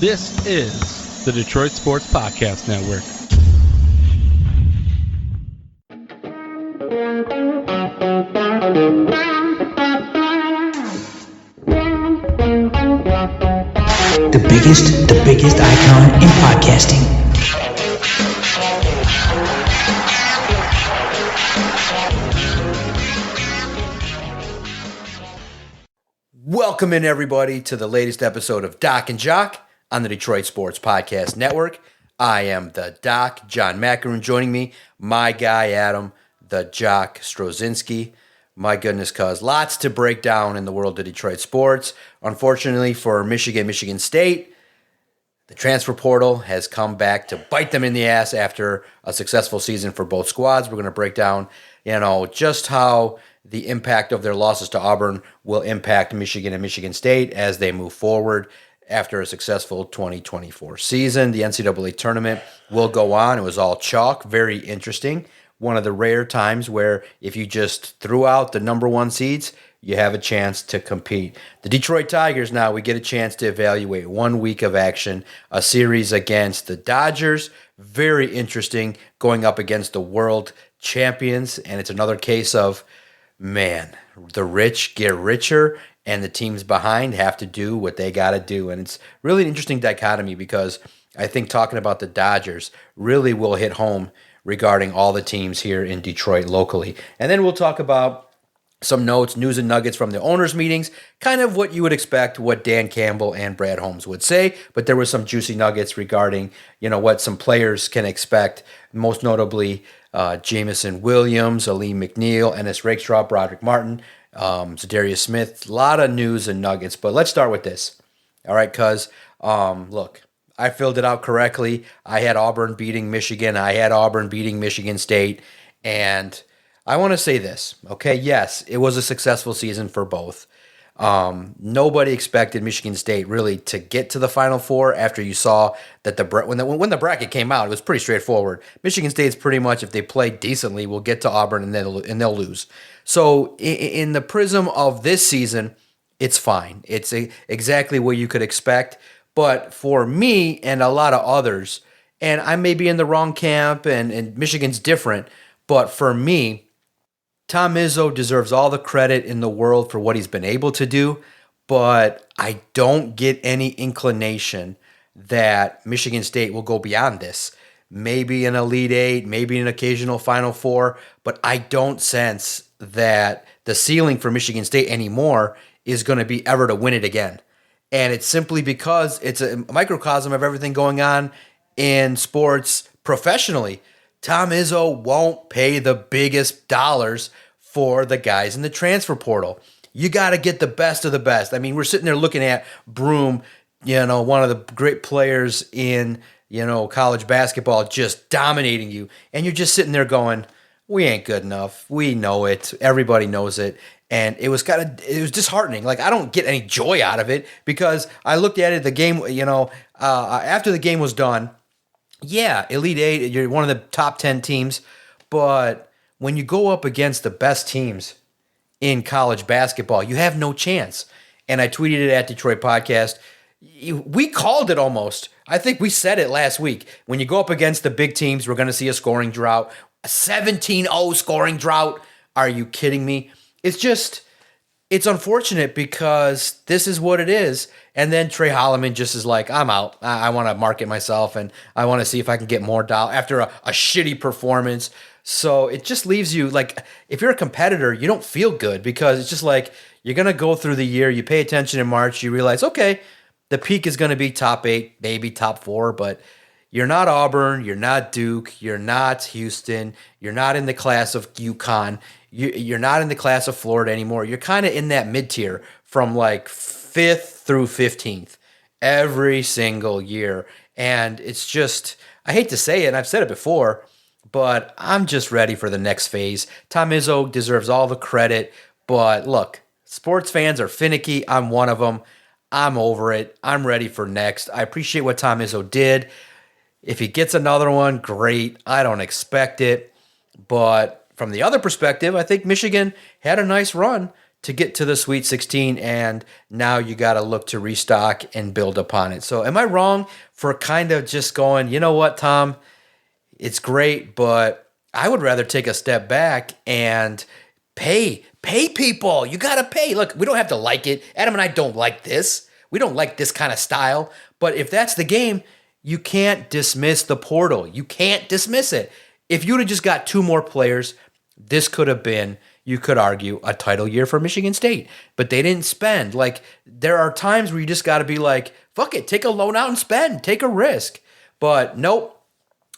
This is the Detroit Sports Podcast Network. The biggest icon in podcasting. Welcome in, everybody, to the latest episode of DocNJock on the Detroit Sports Podcast Network. I am the Doc, John Macaroon. Joining me, my guy, Adam, the Jock Strozinski. My goodness, cuz lots to break down in the world of Detroit sports. Unfortunately for Michigan State, the transfer portal has come back to bite them in the ass after a successful season for both squads. We're going to break down, just how the impact of their losses to Auburn will impact Michigan and Michigan State as they move forward after a successful 2024 season. The NCAA tournament will go on. It was all chalk, very interesting. One of the rare times where if you just threw out the number one seeds, you have a chance to compete. The Detroit Tigers, now we get a chance to evaluate 1 week of action, a series against the Dodgers. Very interesting, going up against the world champions, and it's another case of, man, the rich get richer and the teams behind have to do what they got to do. And it's really an interesting dichotomy because I think talking about the Dodgers really will hit home regarding all the teams here in Detroit locally. And then we'll talk about some notes, news and nuggets from the owners' meetings, kind of what you would expect, what Dan Campbell and Brad Holmes would say. But there were some juicy nuggets regarding, what some players can expect, most notably Jamison Williams, Aleem McNeil, Ennis Rakestraw, Broderick Martin, Zadarius Smith. A lot of news and nuggets. But let's start with this. All right, cuz, look, I filled it out correctly. I had Auburn beating Michigan. I had Auburn beating Michigan State. And I want to say this, okay? Yes, it was a successful season for both. Nobody expected Michigan State really to get to the Final Four after you saw that when the bracket came out, it was pretty straightforward. Michigan State's pretty much, if they play decently, will get to Auburn and they'll lose. So in the prism of this season, it's fine. It's exactly what you could expect. But for me and a lot of others, and I may be in the wrong camp and Michigan's different, but for me, Tom Izzo deserves all the credit in the world for what he's been able to do, but I don't get any inclination that Michigan State will go beyond this. Maybe an Elite Eight, maybe an occasional Final Four, but I don't sense that the ceiling for Michigan State anymore is going to be ever to win it again. And it's simply because it's a microcosm of everything going on in sports professionally. Tom Izzo won't pay the biggest dollars for the guys in the transfer portal. You got to get the best of the best. I mean, we're sitting there looking at Broome, one of the great players in, college basketball, just dominating you. And you're just sitting there going, we ain't good enough. We know it. Everybody knows it. And it was disheartening. Like, I don't get any joy out of it because I looked at it, the game, after the game was done. Yeah, Elite Eight, you're one of the top 10 teams, but when you go up against the best teams in college basketball, you have no chance. And I tweeted it at Detroit Podcast. We called it almost. I think we said it last week. When you go up against the big teams, we're going to see a scoring drought, a 17-0 scoring drought. Are you kidding me? It's unfortunate because this is what it is. And then Trey Holloman just is like, I'm out. I want to market myself and I want to see if I can get more dollars after a shitty performance. So it just leaves you like, if you're a competitor, you don't feel good because it's just like you're going to go through the year. You pay attention in March. You realize, okay, the peak is going to be top 8, maybe top 4, but you're not Auburn. You're not Duke. You're not Houston. You're not in the class of UConn. You're not in the class of Florida anymore. You're kind of in that mid-tier from like 5th through 15th every single year. And it's just, I hate to say it, and I've said it before, but I'm just ready for the next phase. Tom Izzo deserves all the credit, but look, sports fans are finicky. I'm one of them. I'm over it. I'm ready for next. I appreciate what Tom Izzo did. If he gets another one, great. I don't expect it, but from the other perspective, I think Michigan had a nice run to get to the Sweet 16, and now you got to look to restock and build upon it. So am I wrong for kind of just going, you know what, Tom, it's great, but I would rather take a step back and pay people. You got to pay. Look, we don't have to like it. Adam and I don't like this. We don't like this kind of style. But if that's the game, you can't dismiss the portal. You can't dismiss it. If you'd have just got 2 more players, this could have been, you could argue, a title year for Michigan State. But they didn't spend. Like, there are times where you just got to be like, fuck it, take a loan out and spend. Take a risk. But nope.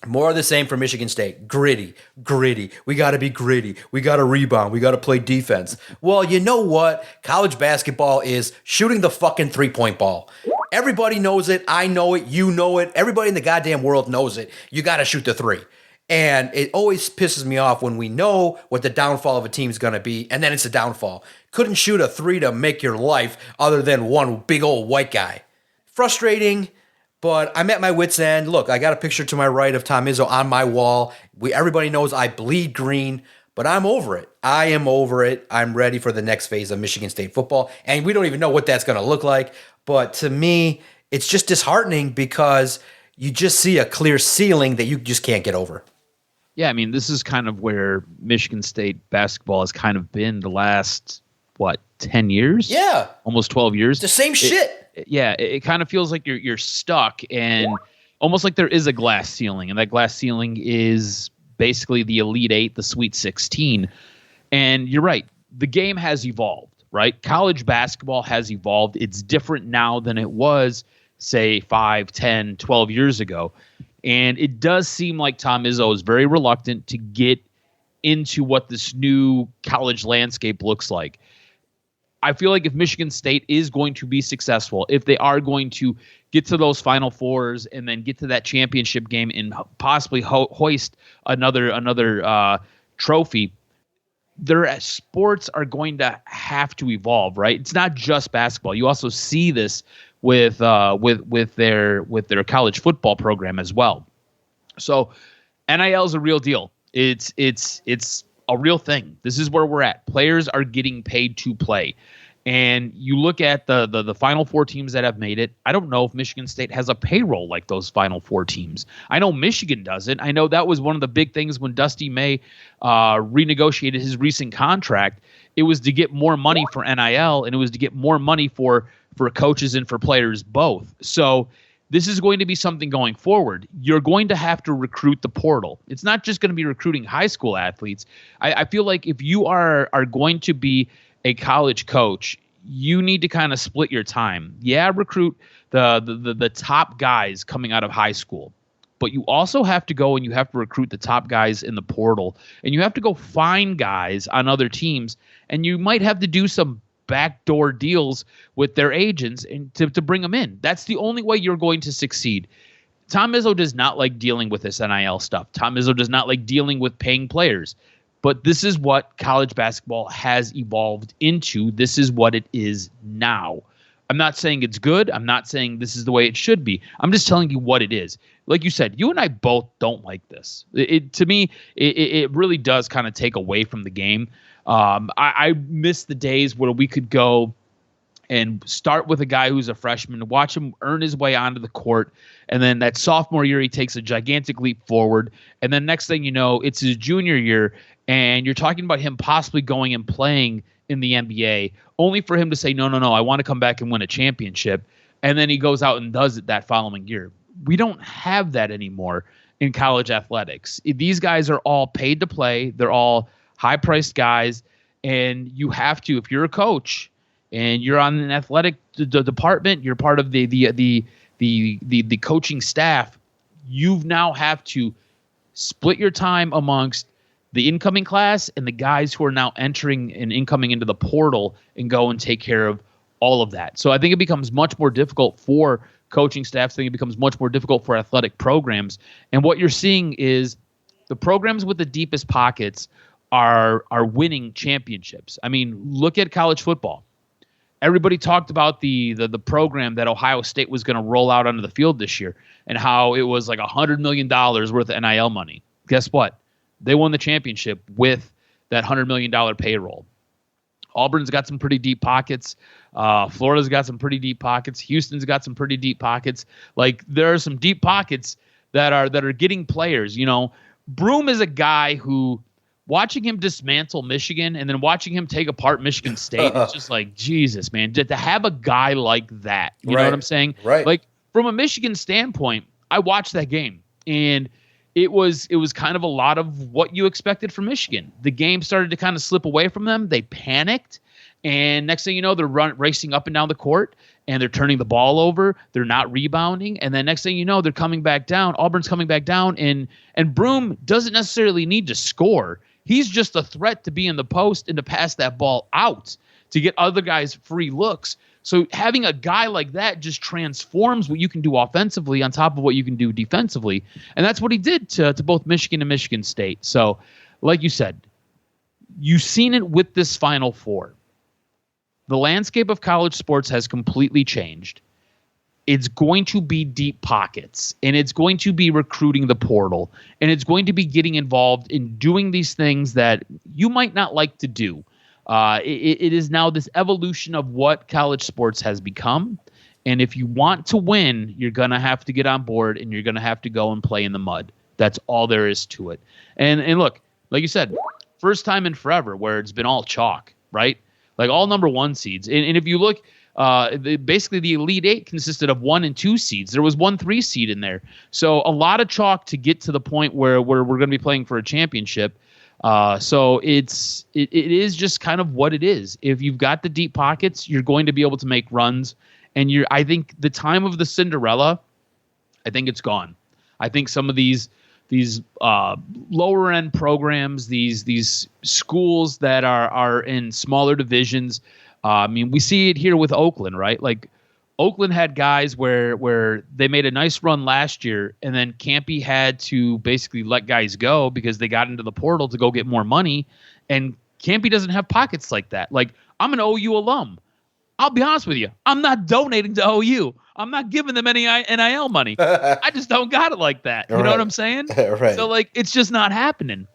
More of the same for Michigan State. Gritty. We got to be gritty. We got to rebound. We got to play defense. Well, you know what? College basketball is shooting the fucking 3-point ball. Everybody knows it. I know it. You know it. Everybody in the goddamn world knows it. You got to shoot the 3. And it always pisses me off when we know what the downfall of a team is going to be, and then it's a downfall. Couldn't shoot a 3 to make your life other than one big old white guy. Frustrating. But I'm at my wit's end. Look, I got a picture to my right of Tom Izzo on my wall. Everybody knows I bleed green, but I'm over it. I am over it. I'm ready for the next phase of Michigan State football. And we don't even know what that's going to look like. But to me, it's just disheartening because you just see a clear ceiling that you just can't get over. Yeah, I mean, this is kind of where Michigan State basketball has kind of been the last, 10 years? Yeah. Almost 12 years. The same shit. It kind of feels like you're stuck, and almost like there is a glass ceiling, and that glass ceiling is basically the Elite Eight, the Sweet 16. And you're right, the game has evolved, right? College basketball has evolved. It's different now than it was, say, 5, 10, 12 years ago. And it does seem like Tom Izzo is very reluctant to get into what this new college landscape looks like. I feel like if Michigan State is going to be successful, if they are going to get to those Final Fours and then get to that championship game and possibly hoist another trophy, their sports are going to have to evolve, right? It's not just basketball. You also see this with their college football program as well. So NIL is a real deal. It's a real thing. This is where we're at. Players are getting paid to play. And you look at the Final Four teams that have made it. I don't know if Michigan State has a payroll like those Final Four teams. I know Michigan doesn't. I know that was one of the big things when Dusty May renegotiated his recent contract. It was to get more money for NIL, and it was to get more money for coaches and for players both. So this is going to be something going forward. You're going to have to recruit the portal. It's not just going to be recruiting high school athletes. I feel like if you are going to be a college coach, you need to kind of split your time. Yeah, recruit the top guys coming out of high school. But you also have to go and you have to recruit the top guys in the portal. And you have to go find guys on other teams. And you might have to do some backdoor deals with their agents and to bring them in. That's the only way you're going to succeed. Tom Izzo does not like dealing with this NIL stuff. Tom Izzo does not like dealing with paying players. But this is what college basketball has evolved into. This is what it is now. I'm not saying it's good. I'm not saying this is the way it should be. I'm just telling you what it is. Like you said, you and I both don't like this. To me, it really does kind of take away from the game. I miss the days where we could go and start with a guy who's a freshman, watch him earn his way onto the court, and then that sophomore year he takes a gigantic leap forward, and then next thing you know, it's his junior year, and you're talking about him possibly going and playing in the NBA, only for him to say, no, I want to come back and win a championship, and then he goes out and does it that following year. We don't have that anymore in college athletics. These guys are all paid to play. They're all high-priced guys, and you have to, if you're a coach and you're on an athletic department, you're part of the coaching staff, you now have to split your time amongst the incoming class and the guys who are now entering and incoming into the portal and go and take care of all of that. So I think it becomes much more difficult for coaching staffs. I think it becomes much more difficult for athletic programs. And what you're seeing is the programs with the deepest pockets are winning championships. I mean, look at college football. Everybody talked about the program that Ohio State was going to roll out onto the field this year and how it was like $100 million worth of NIL money. Guess what? They won the championship with that $100 million payroll. Auburn's got some pretty deep pockets. Florida's got some pretty deep pockets. Houston's got some pretty deep pockets. Like, there are some deep pockets that are getting players. You know, Broom is a guy who, watching him dismantle Michigan and then watching him take apart Michigan State, it's just like, Jesus, man, to have a guy like that, you know what I'm saying? Right. Like, from a Michigan standpoint, I watched that game, and it was kind of a lot of what you expected from Michigan. The game started to kind of slip away from them. They panicked, and next thing you know, they're racing up and down the court, and they're turning the ball over. They're not rebounding, and then next thing you know, they're coming back down. Auburn's coming back down, and Broom doesn't necessarily need to score. He's just a threat to be in the post and to pass that ball out to get other guys free looks. So having a guy like that just transforms what you can do offensively on top of what you can do defensively. And that's what he did to both Michigan and Michigan State. So, like you said, you've seen it with this Final Four. The landscape of college sports has completely changed. It's going to be deep pockets, and it's going to be recruiting the portal, and it's going to be getting involved in doing these things that you might not like to do. It is now this evolution of what college sports has become. And if you want to win, you're going to have to get on board, and you're going to have to go and play in the mud. That's all there is to it. And look, like you said, first time in forever where it's been all chalk, right? Like all number one seeds. And if you look, basically the Elite Eight consisted of 1 and 2 seeds. There was 1 3 seed in there. So a lot of chalk to get to the point where we're going to be playing for a championship. So it is just kind of what it is. If you've got the deep pockets, you're going to be able to make runs. And I think the time of the Cinderella, I think it's gone. I think some of these lower end programs, these schools that are in smaller divisions. I mean, we see it here with Oakland, right? Like, Oakland had guys where they made a nice run last year, and then Campy had to basically let guys go because they got into the portal to go get more money. And Campy doesn't have pockets like that. Like, I'm an OU alum. I'll be honest with you. I'm not donating to OU. I'm not giving them any NIL money. I just don't got it like that. You know what I'm saying? Right. So, like, it's just not happening.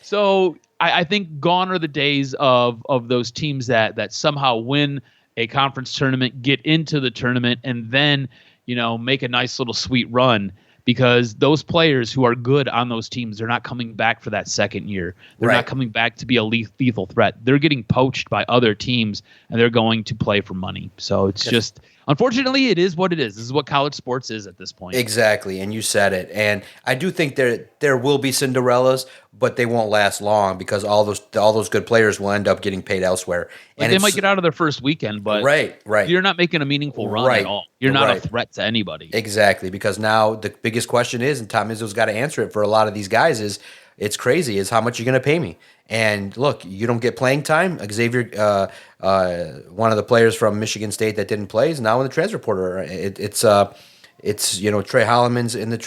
So I think gone are the days of those teams that somehow win a conference tournament, get into the tournament, and then, make a nice little sweet run, because those players who are good on those teams, they're not coming back for that second year. They're not coming back to be a lethal threat. They're getting poached by other teams, and they're going to play for money. So it's just, unfortunately, it is what it is. This is what college sports is at this point. Exactly, and you said it. And I do think there will be Cinderellas, but they won't last long because all those good players will end up getting paid elsewhere. And they might get out of their first weekend, but right. You're not making a meaningful run at all. You're not a threat to anybody. Exactly, because now the biggest question is, and Tom Izzo's got to answer it for a lot of these guys, is it's crazy, is how much you're going to pay me. And look, you don't get playing time. Xavier, one of the players from Michigan State that didn't play, is now in the transfer portal. It's Trey Holloman's in the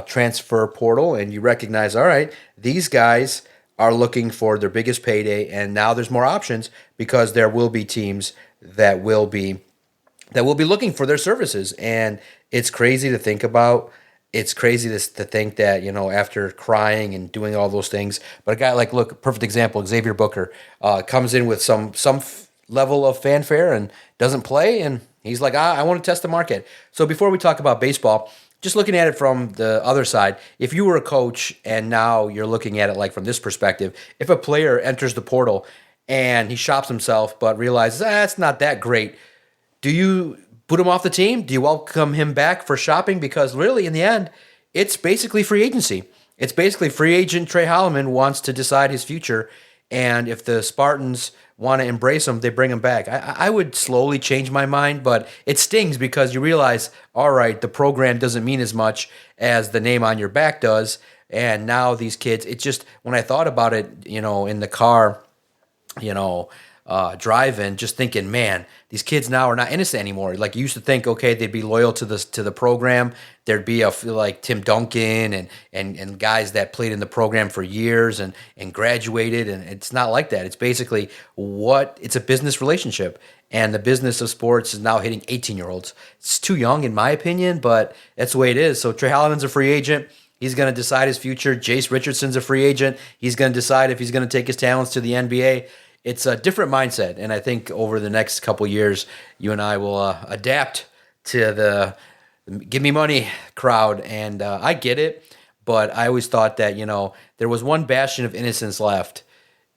transfer portal, and you recognize, all right, these guys are looking for their biggest payday, and now there's more options because there will be teams that will be looking for their services. And it's crazy to think about. It's crazy to think that, after crying and doing all those things, but a guy like, look, perfect example, Xavier Booker comes in with some level of fanfare and doesn't play, and he's like, I want to test the market. So before we talk about baseball, just looking at it from the other side, if you were a coach and now you're looking at it like from this perspective, if a player enters the portal and he shops himself but realizes, it's not that great, do you put him off the team? Do you welcome him back for shopping? Because really, in the end, it's basically free agency. It's basically free agent Trey Holloman wants to decide his future, and if the Spartans want to embrace him, they bring him back. I would slowly change my mind, but it stings because you realize, all right, the program doesn't mean as much as the name on your back does, and now these kids, it just, when I thought about it, in the car, driving, just thinking, man, these kids now are not innocent anymore. Like, you used to think, okay, they'd be loyal to the program. There'd be like Tim Duncan and guys that played in the program for years and graduated, and it's not like that. It's basically it's a business relationship, and the business of sports is now hitting 18-year-olds. It's too young, in my opinion, but that's the way it is. So Trey Holloman's a free agent. He's going to decide his future. Jace Richardson's a free agent. He's going to decide if he's going to take his talents to the NBA. it's a different mindset. And I think over the next couple years, you and I will adapt to the give me money crowd. And I get it, but I always thought that, there was one bastion of innocence left.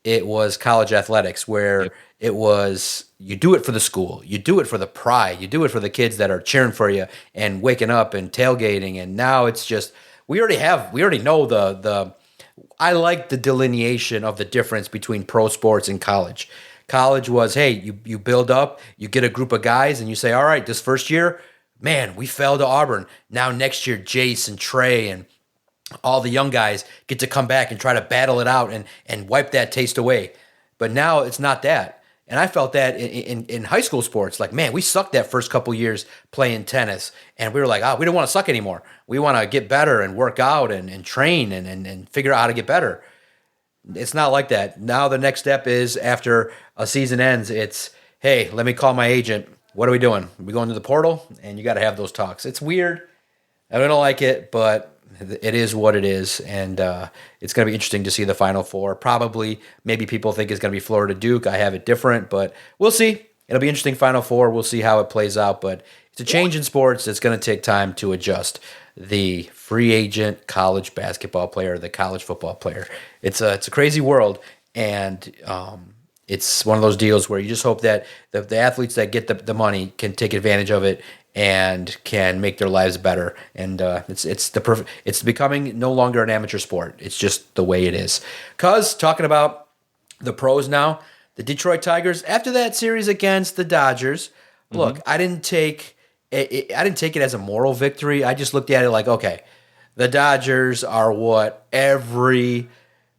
It was college athletics, where it was you do it for the school, you do it for the pride, you do it for the kids that are cheering for you and waking up and tailgating. And now it's just we already know the I like the delineation of the difference between pro sports and college. College was, hey, you build up, you get a group of guys, and you say, all right, this first year, man, we fell to Auburn. Now next year, Jace and Trey and all the young guys get to come back and try to battle it out and wipe that taste away. But now it's not that. And I felt that in high school sports. Like, man, we sucked that first couple years playing tennis. And we were like, we don't want to suck anymore. We want to get better and work out and train and figure out how to get better. It's not like that. Now the next step is after a season ends, it's, hey, let me call my agent. What are we doing? Are we going to the portal? And you got to have those talks. It's weird. I don't like it, but it is what it is, and it's going to be interesting to see the Final Four. Probably, maybe people think it's going to be Florida Duke. I have it different, but we'll see. It'll be interesting Final Four. We'll see how it plays out, but it's a change in sports. It's going to take time to adjust. The free agent college basketball player, the college football player. It's a crazy world, and it's one of those deals where you just hope that the athletes that get the money can take advantage of it and can make their lives better. And it's becoming no longer an amateur sport. It's just the way it is. Cause talking about the pros now, the Detroit Tigers, after that series against the Dodgers, look, I didn't take it as a moral victory. I just looked at it like, okay, the Dodgers are what every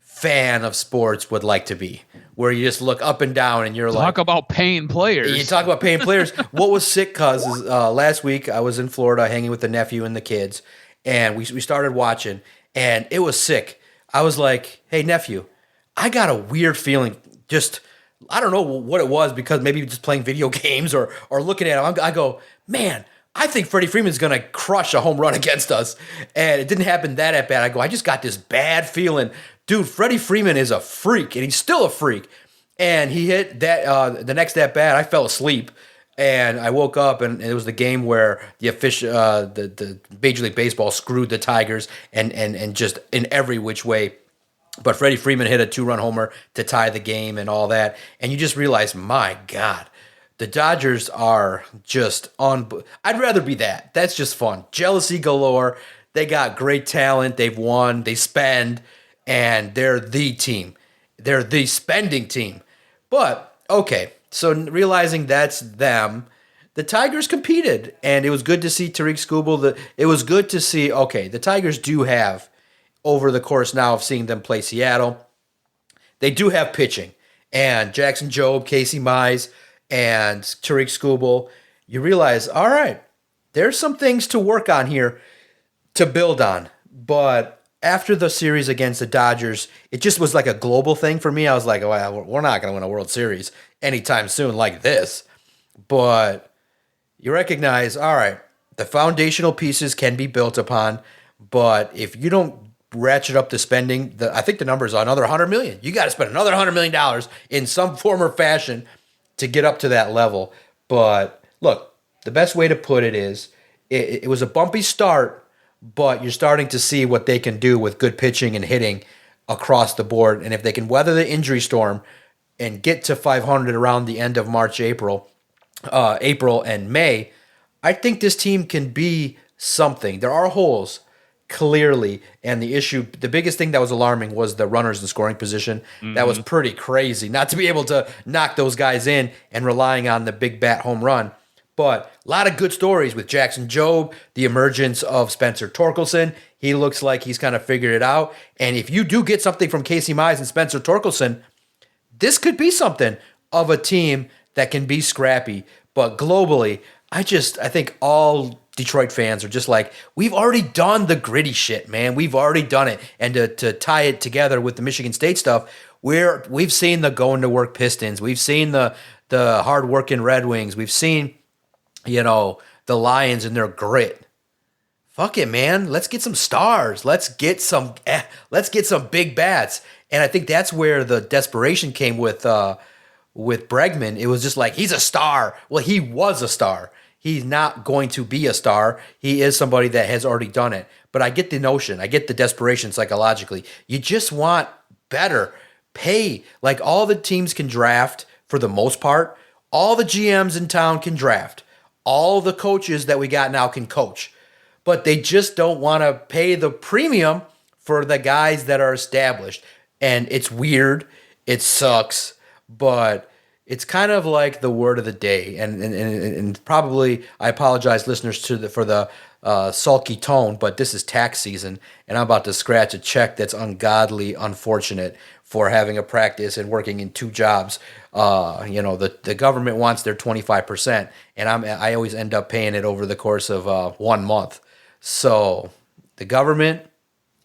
fan of sports would like to be, where you just look up and down and you're talk about paying players. You talk about paying players. What was sick, cuz is last week I was in Florida hanging with the nephew and the kids, and we started watching, and it was sick. I was like, hey, nephew, I got a weird feeling. Just, I don't know what it was, because maybe just playing video games or looking at him. I go, man, I think Freddie Freeman's going to crush a home run against us. And it didn't happen that at bat. I go, I just got this bad feeling. Dude, Freddie Freeman is a freak, and he's still a freak. And he hit that the next at bat. I fell asleep, and I woke up, and it was the game where the official, the Major League Baseball screwed the Tigers, and just in every which way. But Freddie Freeman hit a 2-run homer to tie the game and all that, and you just realize, my God, the Dodgers are just on. I'd rather be that. That's just fun. Jealousy galore. They got great talent. They've won. They spend. And they're the team. They're the spending team. But, okay, so realizing that's them, the Tigers competed. And it was good to see Tariq Skubal. It was good to see, okay, the Tigers do have, over the course now of seeing them play Seattle, they do have pitching. And Jackson Jobe, Casey Mize, and Tariq Skubal, you realize, all right, there's some things to work on here to build on. But after the series against the Dodgers, it just was like a global thing for me. I was like, well, we're not going to win a World Series anytime soon like this. But you recognize, all right, the foundational pieces can be built upon, but if you don't ratchet up the spending, I think the number is another $100 million. You got to spend another $100 million in some form or fashion to get up to that level. But look, the best way to put it is it was a bumpy start, but you're starting to see what they can do with good pitching and hitting across the board. And if they can weather the injury storm and get to 500 around the end of March, April and May, I think this team can be something. There are holes, clearly, and the biggest thing that was alarming was the runners in scoring position. That was pretty crazy, not to be able to knock those guys in and relying on the big bat home run. But a lot of good stories with Jackson Jobe, the emergence of Spencer Torkelson. He looks like he's kind of figured it out. And if you do get something from Casey Mize and Spencer Torkelson, this could be something of a team that can be scrappy. But globally, I think all Detroit fans are just like, we've already done the gritty shit, man. We've already done it. And to tie it together with the Michigan State stuff, we've seen the going to work Pistons. We've seen the hard working Red Wings. We've seen, the Lions and their grit. Fuck it, man. Let's get some stars. Let's get some big bats. And I think that's where the desperation came with Bregman. It was just like, he's a star. Well, he was a star. He's not going to be a star. He is somebody that has already done it. But I get the notion. I get the desperation psychologically. You just want better pay. Like, all the teams can draft for the most part. All the GMs in town can draft. All the coaches that we got now can coach. But they just don't want to pay the premium for the guys that are established. And it's weird. It sucks. But it's kind of like the word of the day. And probably, I apologize, listeners, for the sulky tone, but this is tax season, and I'm about to scratch a check that's ungodly unfortunate for having a practice and working in 2 jobs. The government wants their 25%, and I always end up paying it over the course of 1 month. So the government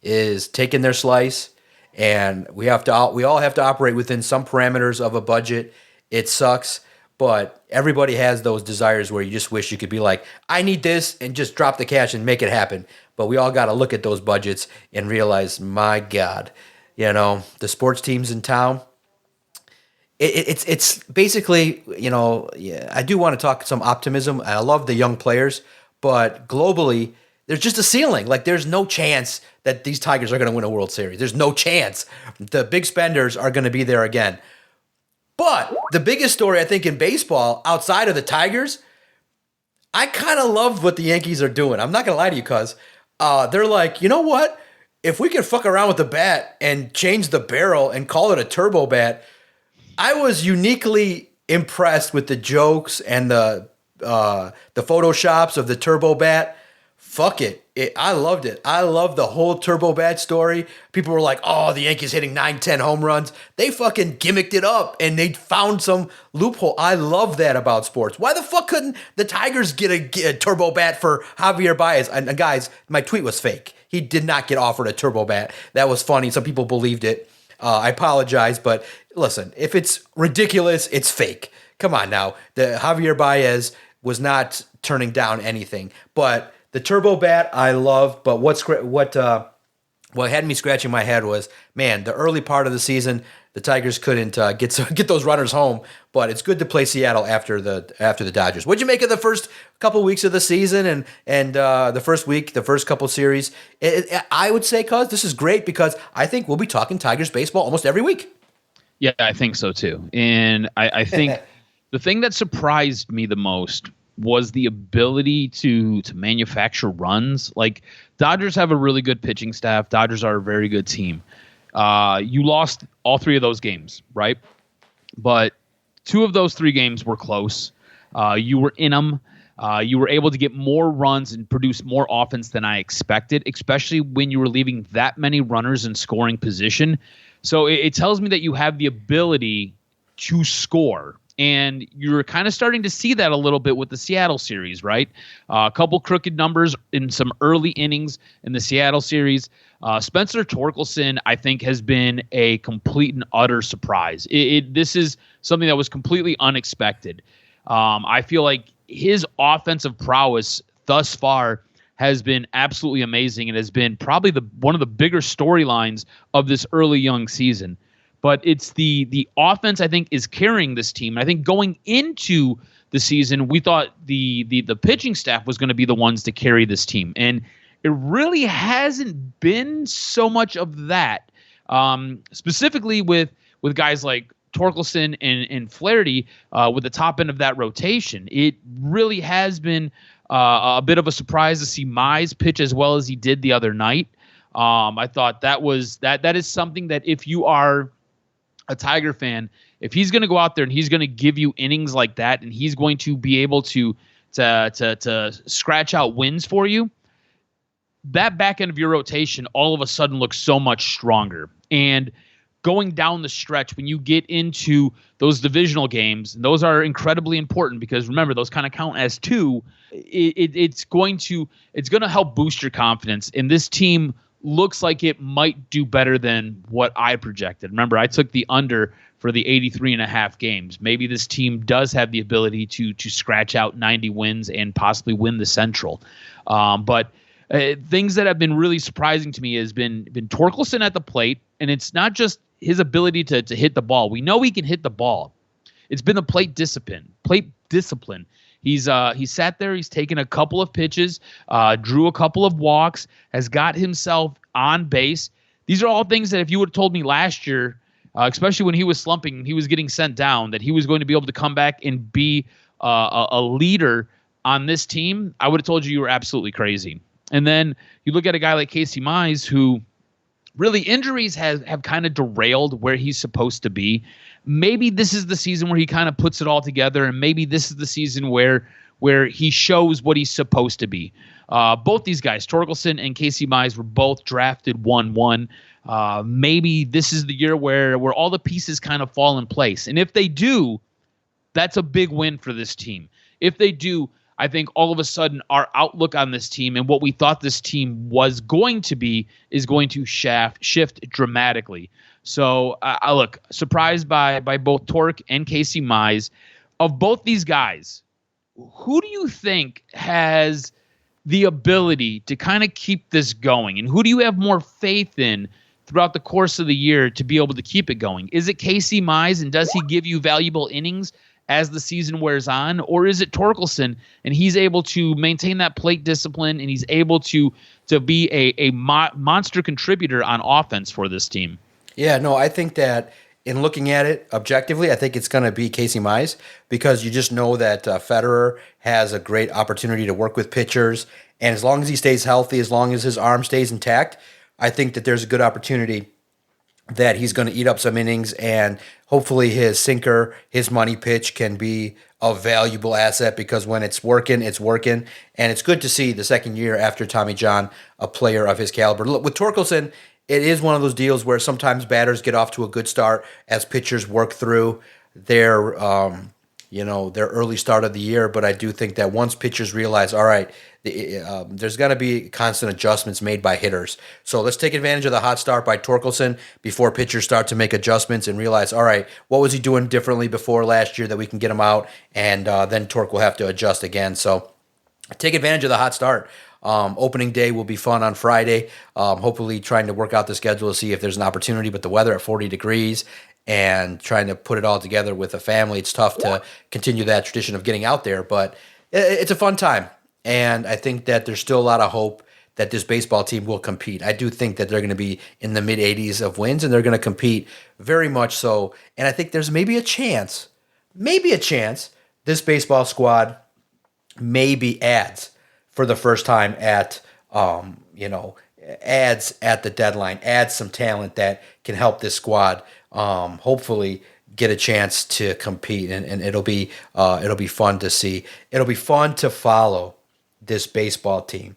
is taking their slice, and we all have to operate within some parameters of a budget. It sucks, but everybody has those desires where you just wish you could be like, I need this, and just drop the cash and make it happen. But we all got to look at those budgets and realize, my God, the sports teams in town, it's basically, I do want to talk some optimism. I love the young players, but globally, there's just a ceiling. Like, there's no chance that these Tigers are going to win a World Series. There's no chance. The big spenders are going to be there again. But the biggest story, I think, in baseball, outside of the Tigers, I kind of love what the Yankees are doing. I'm not going to lie to you, cuz they're like, you know what? If we can fuck around with the bat and change the barrel and call it a turbo bat, I was uniquely impressed with the jokes and the photoshops of the turbo bat. Fuck it. I loved it. I love the whole turbo bat story. People were like, oh, the Yankees hitting 9-10 home runs. They fucking gimmicked it up, and they found some loophole. I love that about sports. Why the fuck couldn't the Tigers get a turbo bat for Javier Baez? And guys, my tweet was fake. He did not get offered a turbo bat. That was funny. Some people believed it. I apologize, but listen, if it's ridiculous, it's fake. Come on now. The Javier Baez was not turning down anything, but the turbo bat I love. But what had me scratching my head was, man, the early part of the season, the Tigers couldn't get those runners home. But it's good to play Seattle after the Dodgers. What'd you make of the first couple weeks of the season and the first couple series? I would say, cuz this is great, because I think we'll be talking Tigers baseball almost every week. Yeah, I think so too. And I think the thing that surprised me the most was the ability to manufacture runs. Like, Dodgers have a really good pitching staff. Dodgers are a very good team. You lost all 3 of those games, right? But 2 of those 3 games were close. You were in them. You were able to get more runs and produce more offense than I expected, especially when you were leaving that many runners in scoring position. So it tells me that you have the ability to score. And you're kind of starting to see that a little bit with the Seattle series, right? A couple crooked numbers in some early innings in the Seattle series. Spencer Torkelson, I think, has been a complete and utter surprise. This is something that was completely unexpected. I feel like his offensive prowess thus far has been absolutely amazing and has been probably one of the bigger storylines of this early young season. But it's the offense, I think, is carrying this team. And I think going into the season, we thought the pitching staff was going to be the ones to carry this team. And it really hasn't been so much of that, specifically with guys like Torkelson and Flaherty with the top end of that rotation. It really has been a bit of a surprise to see Mize pitch as well as he did the other night. I thought that is something that if you are a Tiger fan, if he's going to go out there and he's going to give you innings like that, and he's going to be able to scratch out wins for you, that back end of your rotation all of a sudden looks so much stronger. And going down the stretch, when you get into those divisional games, and those are incredibly important because remember, those kind of count as 2. It's going to help boost your confidence. And this team looks like it might do better than what I projected. Remember, I took the under for the 83.5 games. Maybe this team does have the ability to scratch out 90 wins and possibly win the Central. But things that have been really surprising to me has been Torkelson at the plate, and it's not just his ability to hit the ball. We know he can hit the ball. It's been the plate discipline. He sat there. He's taken a couple of pitches, drew a couple of walks, has got himself on base. These are all things that if you would have told me last year, especially when he was slumping, he was getting sent down, that he was going to be able to come back and be a leader on this team, I would have told you were absolutely crazy. And then you look at a guy like Casey Mize, who really injuries have kind of derailed where he's supposed to be. Maybe this is the season where he kind of puts it all together, and maybe this is the season where he shows what he's supposed to be. Both these guys, Torkelson and Casey Mize, were both drafted 1-1. Maybe this is the year where all the pieces kind of fall in place. And if they do, that's a big win for this team. If they do, I think all of a sudden our outlook on this team and what we thought this team was going to be is going to shift dramatically. So I look surprised by both Torque and Casey Mize. Of both these guys, who do you think has the ability to kind of keep this going? And who do you have more faith in throughout the course of the year to be able to keep it going? Is it Casey Mize, and does he give you valuable innings as the season wears on? Or is it Torkelson, and he's able to maintain that plate discipline, and he's able to be a monster contributor on offense for this team? Yeah, no, I think that in looking at it objectively, I think it's going to be Casey Mize, because you just know that Federer has a great opportunity to work with pitchers. And as long as he stays healthy, as long as his arm stays intact, I think that there's a good opportunity that he's going to eat up some innings, and hopefully his sinker, his money pitch can be a valuable asset, because when it's working, it's working. And it's good to see the second year after Tommy John, a player of his caliber. Look, with Torkelson, it is one of those deals where sometimes batters get off to a good start as pitchers work through their early start of the year. But I do think that once pitchers realize, all right, there's got to be constant adjustments made by hitters. So let's take advantage of the hot start by Torkelson before pitchers start to make adjustments and realize, all right, what was he doing differently before last year that we can get him out? And then Torque will have to adjust again. So take advantage of the hot start. Opening day will be fun on Friday. Hopefully trying to work out the schedule to see if there's an opportunity, but the weather at 40 degrees and trying to put it all together with a family, it's tough to continue that tradition of getting out there, but it's a fun time. And I think that there's still a lot of hope that this baseball team will compete. I do think that they're going to be in the mid-80s of wins, and they're going to compete very much so. And I think there's maybe a chance this baseball squad maybe adds for the first time adds at the deadline, adds some talent that can help this squad hopefully get a chance to compete, and it'll be fun to see. It'll be fun to follow this baseball team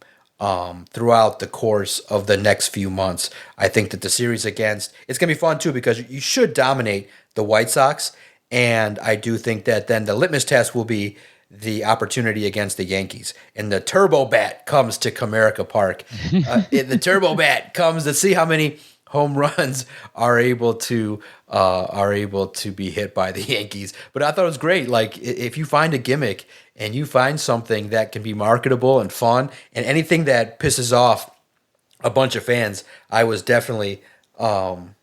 throughout the course of the next few months. I think that the series it's going to be fun too, because you should dominate the White Sox, and I do think that then the litmus test will be the opportunity against the Yankees. And the turbo bat comes to Comerica Park. The turbo bat comes to see how many home runs are able to be hit by the Yankees. But I thought it was great. Like, if you find a gimmick and you find something that can be marketable and fun, and anything that pisses off a bunch of fans, I was definitely an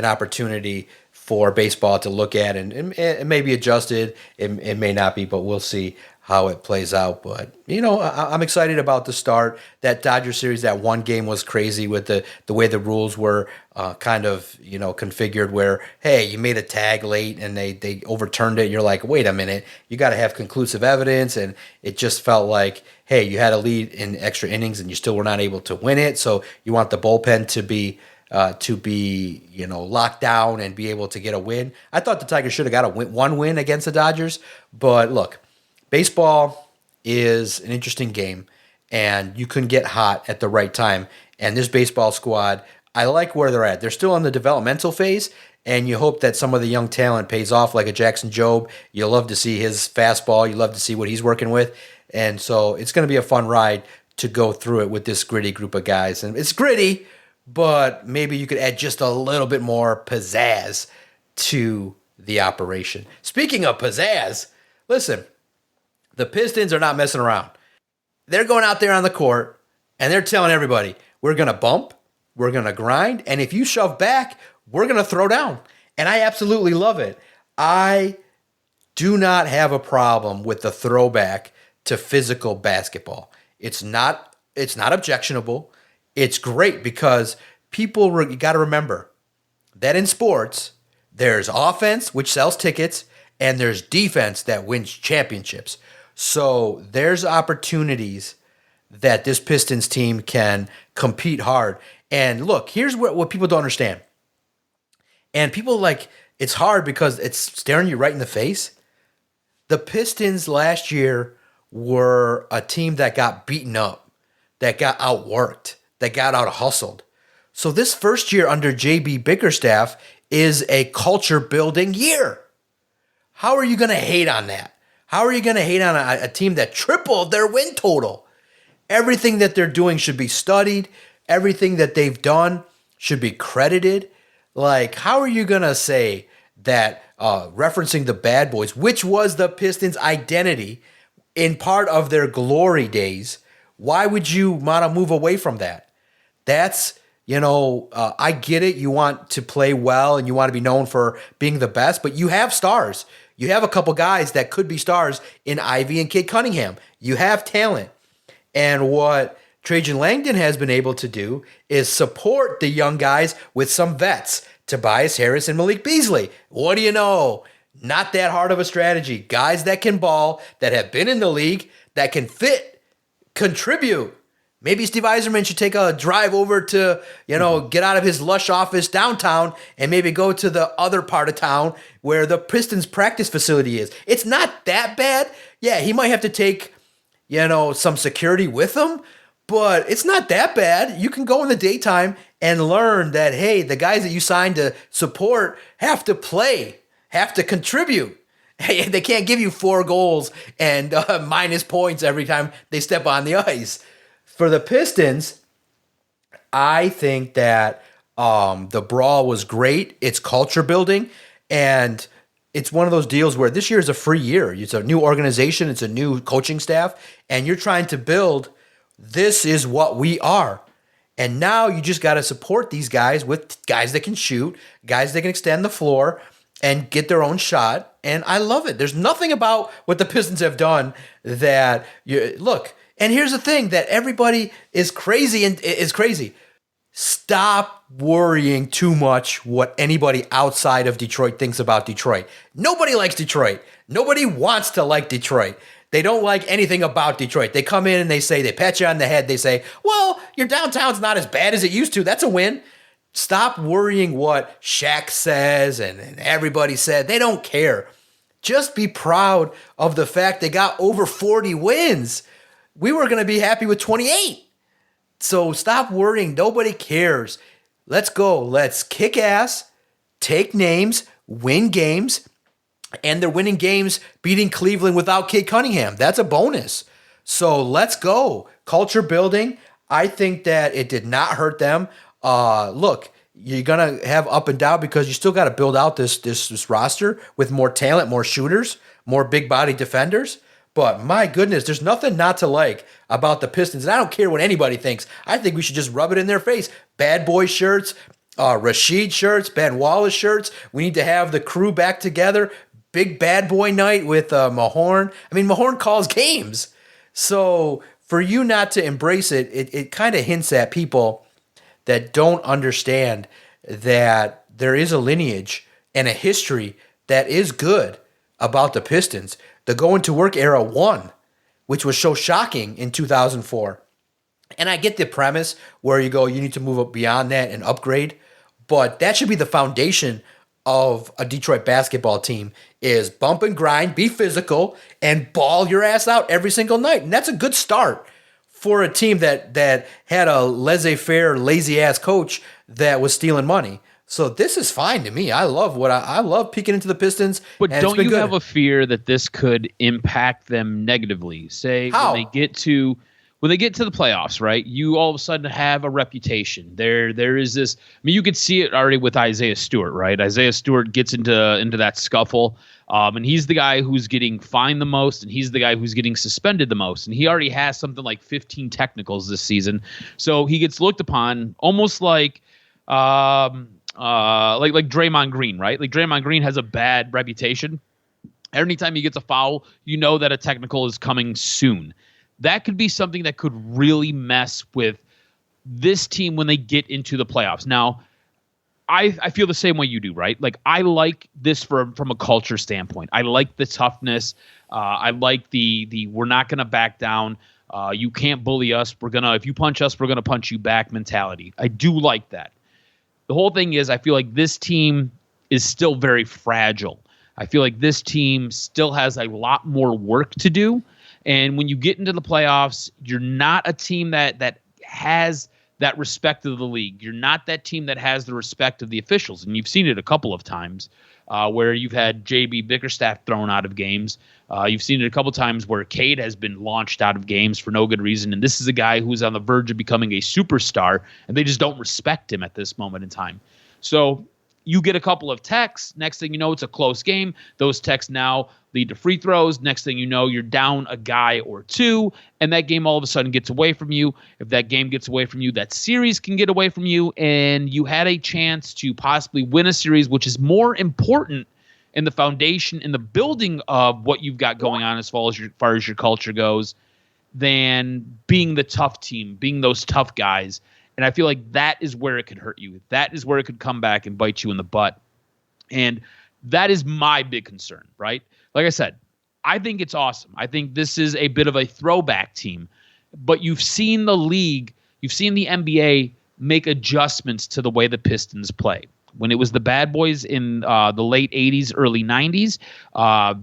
opportunity for baseball to look at, and it may be adjusted, it may not be, but we'll see how it plays out. But, I'm excited about the start. That Dodgers series, that one game was crazy with the way the rules were configured, where, hey, you made a tag late and they overturned it. You're like, wait a minute, you got to have conclusive evidence. And it just felt like, hey, you had a lead in extra innings and you still were not able to win it. So you want the bullpen to be locked down and be able to get a win. I thought the Tigers should have got one win against the Dodgers. But look, baseball is an interesting game, and you can get hot at the right time. And this baseball squad, I like where they're at. They're still in the developmental phase, and you hope that some of the young talent pays off, like a Jackson Jobe. You love to see his fastball. You love to see what he's working with. And so it's going to be a fun ride to go through it with this gritty group of guys. And it's gritty, but maybe you could add just a little bit more pizzazz to the operation. Speaking of pizzazz, listen, the Pistons are not messing around. They're going out there on the court, and they're telling everybody, we're going to bump, We're going to grind. And if you shove back, we're going to throw down. And I absolutely love it. I do not have a problem with the throwback to physical basketball. It's not objectionable. It's great because people you got to remember that in sports, there's offense, which sells tickets, and there's defense that wins championships. So there's opportunities that this Pistons team can compete hard. And look, here's what people don't understand. And people it's hard because it's staring you right in the face. The Pistons last year were a team that got beaten up, that got outworked, that got out hustled. So this first year under JB Bickerstaff is a culture building year. How are you going to hate on that? How are you going to hate on a team that tripled their win total? Everything that they're doing should be studied. Everything that they've done should be credited. How are you going to say that referencing the Bad Boys, which was the Pistons' identity in part of their glory days, why would you want to move away from that? That's, I get it. You want to play well and you want to be known for being the best, but you have stars. You have a couple guys that could be stars in Ivy and Kate Cunningham. You have talent. And what Trajan Langdon has been able to do is support the young guys with some vets, Tobias Harris and Malik Beasley. What do you know? Not that hard of a strategy. Guys that can ball, that have been in the league, that can fit, contribute. Maybe Steve Yzerman should take a drive over to, get out of his lush office downtown and maybe go to the other part of town where the Pistons practice facility is. It's not that bad. Yeah, he might have to take, some security with him, but it's not that bad. You can go in the daytime and learn that, hey, the guys that you signed to support have to play, have to contribute. Hey, they can't give you 4 goals and minus points every time they step on the ice. For the Pistons, I think that the brawl was great. It's culture building, and it's one of those deals where this year is a free year. It's a new organization. It's a new coaching staff, and you're trying to build, this is what we are. And now you just got to support these guys with guys that can shoot, guys that can extend the floor and get their own shot. And I love it. There's nothing about what the Pistons have done that look. And here's the thing that everybody is crazy and is crazy. Stop worrying too much what anybody outside of Detroit thinks about Detroit. Nobody likes Detroit. Nobody wants to like Detroit. They don't like anything about Detroit. They come in and they pat you on the head. They say, well, your downtown's not as bad as it used to. That's a win. Stop worrying what Shaq says and everybody said. They don't care. Just be proud of the fact they got over 40 wins. We were going to be happy with 28. So stop worrying. Nobody cares. Let's go. Let's kick ass, take names, win games. And they're winning games beating Cleveland without Kate Cunningham. That's a bonus. So let's go. Culture building. I think that it did not hurt them. Look, you're going to have up and down because you still got to build out this roster with more talent, more shooters, more big body defenders. But my goodness, there's nothing not to like about the Pistons. And I don't care what anybody thinks. I think we should just rub it in their face. Bad boy shirts, Rashid shirts, Ben Wallace shirts. We need to have the crew back together. Big bad boy night with Mahorn. I mean, Mahorn calls games. So for you not to embrace it, it kind of hints at people that don't understand that there is a lineage and a history that is good about the Pistons. The going to work era won, which was so shocking in 2004. And I get the premise where you need to move up beyond that and upgrade. But that should be the foundation of a Detroit basketball team is bump and grind, be physical, and ball your ass out every single night. And that's a good start for a team that had a laissez-faire, lazy-ass coach that was stealing money. So this is fine to me. I love peeking into the Pistons. But don't you have a fear that this could impact them negatively? Say How? When they get to when they get to the playoffs, right, you all of a sudden have a reputation. There is this. I mean, you could see it already with Isaiah Stewart, right? Isaiah Stewart gets into that scuffle, and he's the guy who's getting fined the most, and he's the guy who's getting suspended the most, and he already has something like 15 technicals this season. So he gets looked upon almost like Draymond Green, right? Like Draymond Green has a bad reputation. Anytime he gets a foul, you know that a technical is coming soon. That could be something that could really mess with this team when they get into the playoffs. Now, I feel the same way you do, right? Like, I like this from a culture standpoint. I like the toughness. I like the we're not going to back down. You can't bully us. If you punch us, we're going to punch you back mentality. I do like that. The whole thing is, I feel like this team is still very fragile. I feel like this team still has a lot more work to do. And when you get into the playoffs, you're not a team that has that respect of the league. You're not that team that has the respect of the officials. And you've seen it a couple of times where you've had JB Bickerstaff thrown out of games. You've seen it a couple of times where Cade has been launched out of games for no good reason. And this is a guy who's on the verge of becoming a superstar, and they just don't respect him at this moment in time. So you get a couple of techs. Next thing you know, it's a close game. Those techs now lead to free throws. Next thing you know, you're down a guy or two, and that game all of a sudden gets away from you. If that game gets away from you, that series can get away from you, and you had a chance to possibly win a series, which is more important in the foundation, in the building of what you've got going on as far as your culture goes, than being the tough team, being those tough guys. And I feel like that is where it could hurt you. That is where it could come back and bite you in the butt. And that is my big concern, right? Like I said, I think it's awesome. I think this is a bit of a throwback team. But you've seen the league, you've seen the NBA make adjustments to the way the Pistons play. When it was the bad boys in the late 80s, early 90s,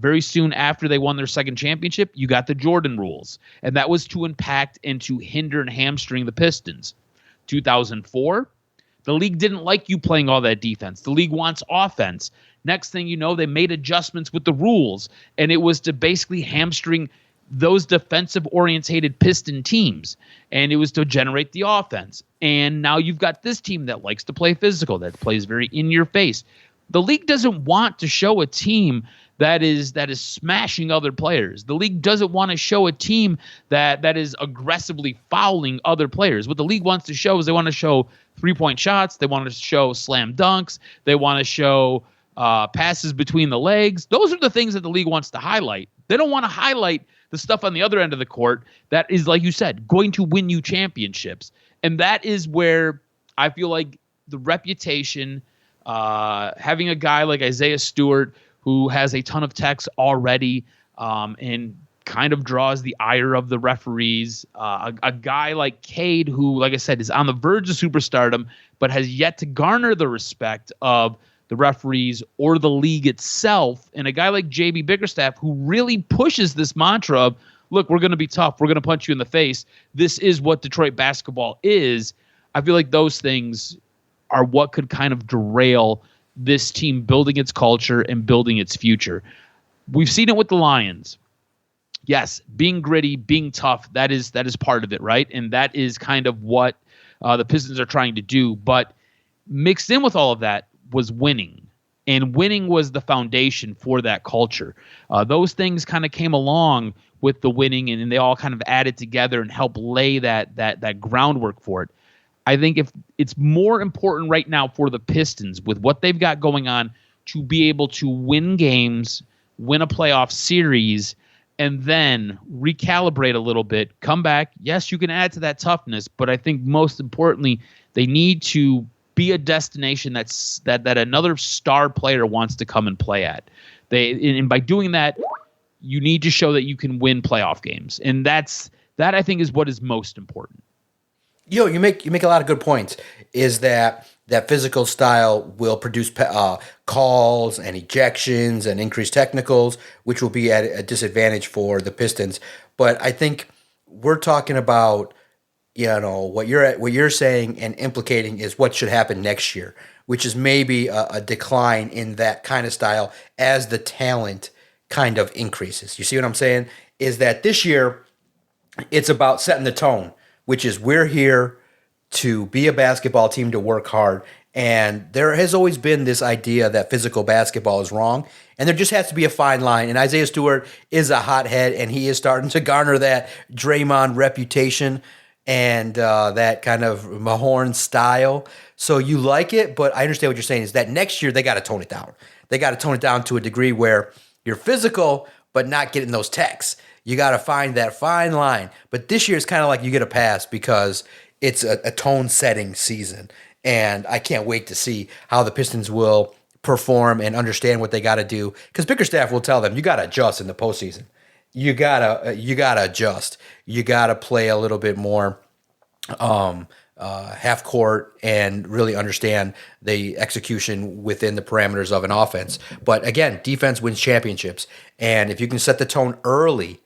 very soon after they won their second championship, you got the Jordan rules. And that was to impact and to hinder and hamstring the Pistons. 2004, the league didn't like you playing all that defense. The league wants offense. Next thing you know, they made adjustments with the rules, and it was to basically hamstring those defensive-orientated Piston teams, and it was to generate the offense. And now you've got this team that likes to play physical, that plays very in your face. The league doesn't want to show a team that is smashing other players. The league doesn't want to show a team that is aggressively fouling other players. What the league wants to show is they want to show three-point shots. They want to show slam dunks. They want to show passes between the legs. Those are the things that the league wants to highlight. They don't want to highlight the stuff on the other end of the court that is, like you said, going to win you championships. And that is where I feel like the reputation, having a guy like Isaiah Stewart, who has a ton of techs already and kind of draws the ire of the referees. A guy like Cade, who, like I said, is on the verge of superstardom, but has yet to garner the respect of the referees or the league itself. And a guy like JB Bickerstaff, who really pushes this mantra of, look, we're going to be tough. We're going to punch you in the face. This is what Detroit basketball is. I feel like those things are what could kind of derail this team building its culture and building its future. We've seen it with the Lions. Yes, being gritty, being tough, that is part of it, right? And that is kind of what the Pistons are trying to do. But mixed in with all of that was winning. And winning was the foundation for that culture. Those things kind of came along with the winning, and they all kind of added together and helped lay that groundwork for it. I think if it's more important right now for the Pistons with what they've got going on to be able to win games, win a playoff series, and then recalibrate a little bit, come back. Yes, you can add to that toughness, but I think most importantly, they need to be a destination that another star player wants to come and play at. And by doing that, you need to show that you can win playoff games, and that I think is what is most important. You make a lot of good points. Is that physical style will produce calls and ejections and increased technicals, which will be at a disadvantage for the Pistons. But I think we're talking about, what you're saying and implicating is what should happen next year, which is maybe a decline in that kind of style as the talent kind of increases. You see what I'm saying? Is that this year, it's about setting the tone, which is we're here to be a basketball team, to work hard. And there has always been this idea that physical basketball is wrong, and there just has to be a fine line. And Isaiah Stewart is a hothead, and he is starting to garner that Draymond reputation and that kind of Mahorn style. So you like it, but I understand what you're saying is that next year they got to tone it down. They got to tone it down to a degree where you're physical, but not getting those techs. You got to find that fine line. But this year it's kind of like you get a pass because it's a tone-setting season. And I can't wait to see how the Pistons will perform and understand what they got to do. Because Bickerstaff will tell them, you got to adjust in the postseason. You gotta adjust. You gotta play a little bit more half court and really understand the execution within the parameters of an offense. But again, defense wins championships. And if you can set the tone early,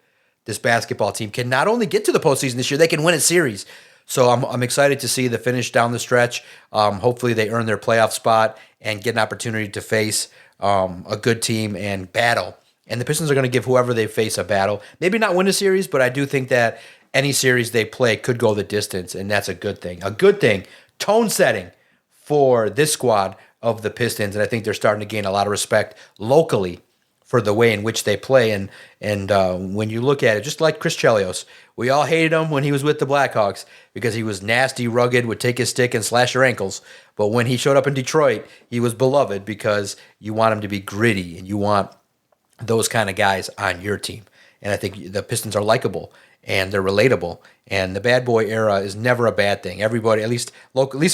this basketball team can not only get to the postseason this year, they can win a series. So I'm excited to see the finish down the stretch. Hopefully they earn their playoff spot and get an opportunity to face a good team and battle. And the Pistons are going to give whoever they face a battle. Maybe not win a series, but I do think that any series they play could go the distance, and that's a good thing. A good thing, tone setting for this squad of the Pistons, and I think they're starting to gain a lot of respect locally for the way in which they play. And when you look at it, just like Chris Chelios, we all hated him when he was with the Blackhawks because he was nasty, rugged, would take his stick and slash your ankles. But when he showed up in Detroit, he was beloved because you want him to be gritty and you want those kind of guys on your team. And I think the Pistons are likable and they're relatable. And the bad boy era is never a bad thing. Everybody, at least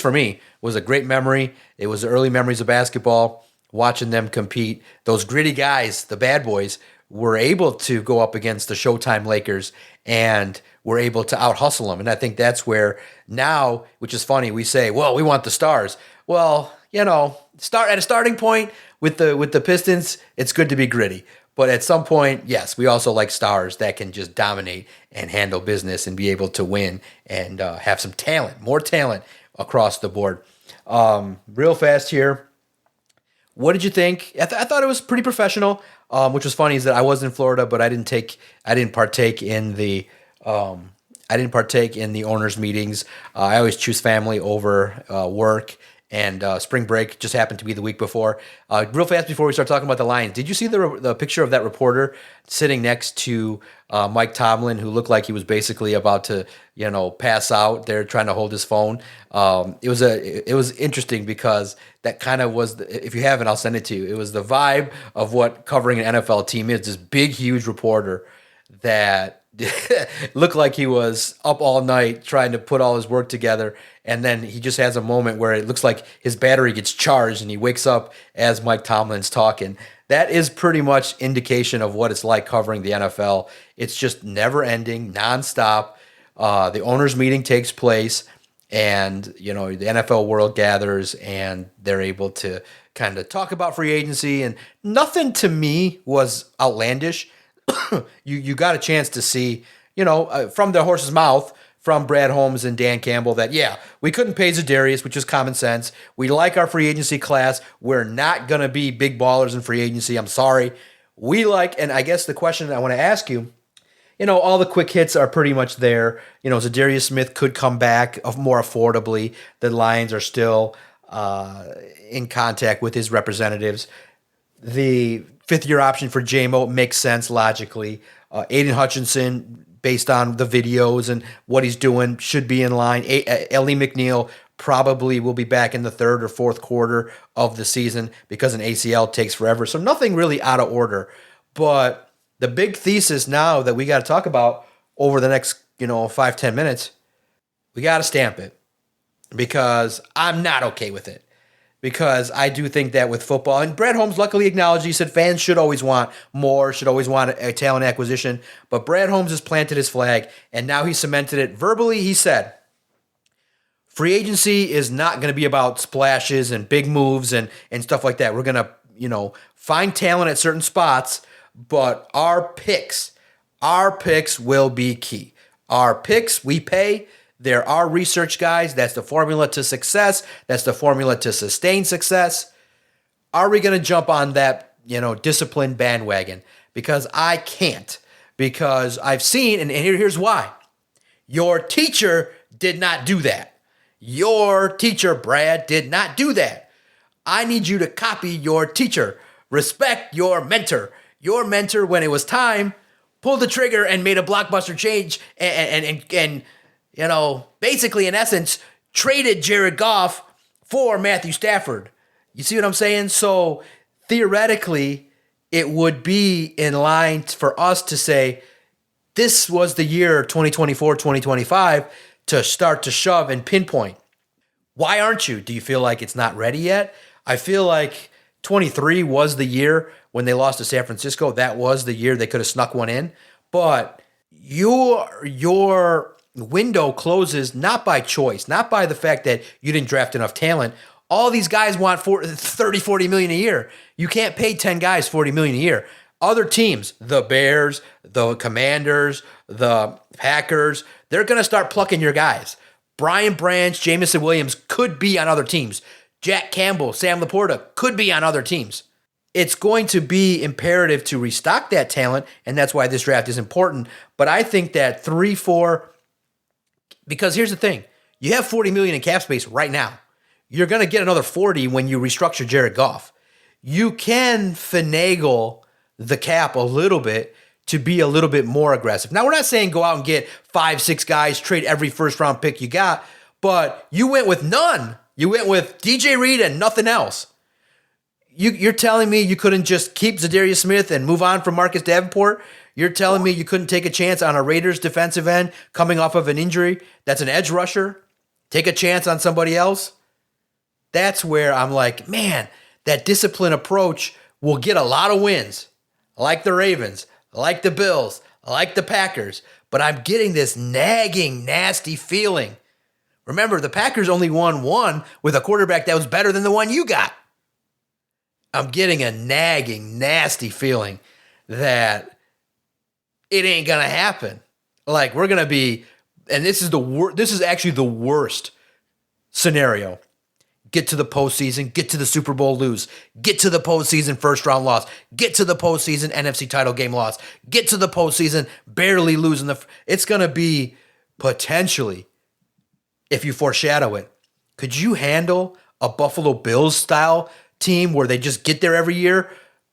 for me, was a great memory. It was the early memories of basketball, watching them compete. Those gritty guys, the bad boys, were able to go up against the Showtime Lakers and were able to out-hustle them. And I think that's where now, which is funny, we say, well, we want the stars. Well, start at a starting point with the Pistons, it's good to be gritty. But at some point, yes, we also like stars that can just dominate and handle business and be able to win and have some talent, more talent across the board. Real fast here. What did you think? I thought it was pretty professional. Which was funny is that I was in Florida, but I didn't partake in the owners' meetings. I always choose family over work. And spring break just happened to be the week before. Real fast before we start talking about the Lions, did you see the picture of that reporter sitting next to Mike Tomlin, who looked like he was basically about to pass out there trying to hold his phone? It was interesting because that kind of was if you haven't, I'll send it to you. It was the vibe of what covering an NFL team is. This big, huge reporter that looked like he was up all night trying to put all his work together, and then he just has a moment where it looks like his battery gets charged and he wakes up as Mike Tomlin's talking. That is pretty much indication of what it's like covering the NFL. It's just never ending, nonstop. The owners' meeting takes place, and the NFL world gathers, and they're able to kind of talk about free agency, and nothing to me was outlandish. You got a chance to see, from the horse's mouth, from Brad Holmes and Dan Campbell, that, yeah, we couldn't pay Za'Darius, which is common sense. We like our free agency class. We're not going to be big ballers in free agency. I'm sorry. And I guess the question I want to ask you, all the quick hits are pretty much there. Za'Darius Smith could come back more affordably. The Lions are still in contact with his representatives. The fifth-year option for J-Mo makes sense logically. Aiden Hutchinson, based on the videos and what he's doing, should be in line. Ellie McNeil probably will be back in the third or fourth quarter of the season because an ACL takes forever. So nothing really out of order. But the big thesis now that we got to talk about over the next 5-10 minutes, we got to stamp it because I'm not okay with it. Because I do think that with football, and Brad Holmes luckily acknowledged, he said fans should always want more, should always want a talent acquisition. But Brad Holmes has planted his flag, and now he cemented it. Verbally, he said, free agency is not going to be about splashes and big moves and stuff like that. We're going to, find talent at certain spots, but our picks will be key. Our picks, we pay. There are research guys. That's the formula to success. That's the formula to sustain success. Are we going to jump on that, disciplined bandwagon? Because I can't. Because I've seen, and here's why. Your teacher did not do that. Your teacher, Brad, did not do that. I need you to copy your teacher. Respect your mentor. Your mentor, when it was time, pulled the trigger and made a blockbuster change and basically, in essence, traded Jared Goff for Matthew Stafford. You see what I'm saying? So theoretically, it would be in line for us to say, this was the year 2024, 2025 to start to shove and pinpoint. Why aren't you? Do you feel like it's not ready yet? I feel like 23 was the year when they lost to San Francisco. That was the year they could have snuck one in. But your window closes not by choice, not by the fact that you didn't draft enough talent. All these guys want 30, 40 million a year. You can't pay 10 guys 40 million a year. Other teams, the Bears, the Commanders, the Packers, they're going to start plucking your guys. Brian Branch, Jamison Williams could be on other teams. Jack Campbell, Sam Laporta could be on other teams. It's going to be imperative to restock that talent, and that's why this draft is important. But I think that 3-4, because here's the thing. You have $40 million in cap space right now. You're going to get another 40 when you restructure Jared Goff. You can finagle the cap a little bit to be a little bit more aggressive. Now, we're not saying go out and get 5-6 guys, trade every first-round pick you got, but you went with none. You went with DJ Reed and nothing else. You're telling me you couldn't just keep Zadarius Smith and move on from Marcus Davenport? You're telling me you couldn't take a chance on a Raiders defensive end coming off of an injury that's an edge rusher? Take a chance on somebody else? That's where I'm like, man, that disciplined approach will get a lot of wins. I like the Ravens. I like the Bills. I like the Packers. But I'm getting this nagging, nasty feeling. Remember, the Packers only won one with a quarterback that was better than the one you got. I'm getting a nagging, nasty feeling that it ain't going to happen. Like, we're going to be, and this is actually the worst scenario. Get to the postseason, get to the Super Bowl, lose. Get to the postseason, first round loss. Get to the postseason, NFC title game loss. Get to the postseason, barely losing it's going to be potentially, if you foreshadow it, could you handle a Buffalo Bills style team where they just get there every year?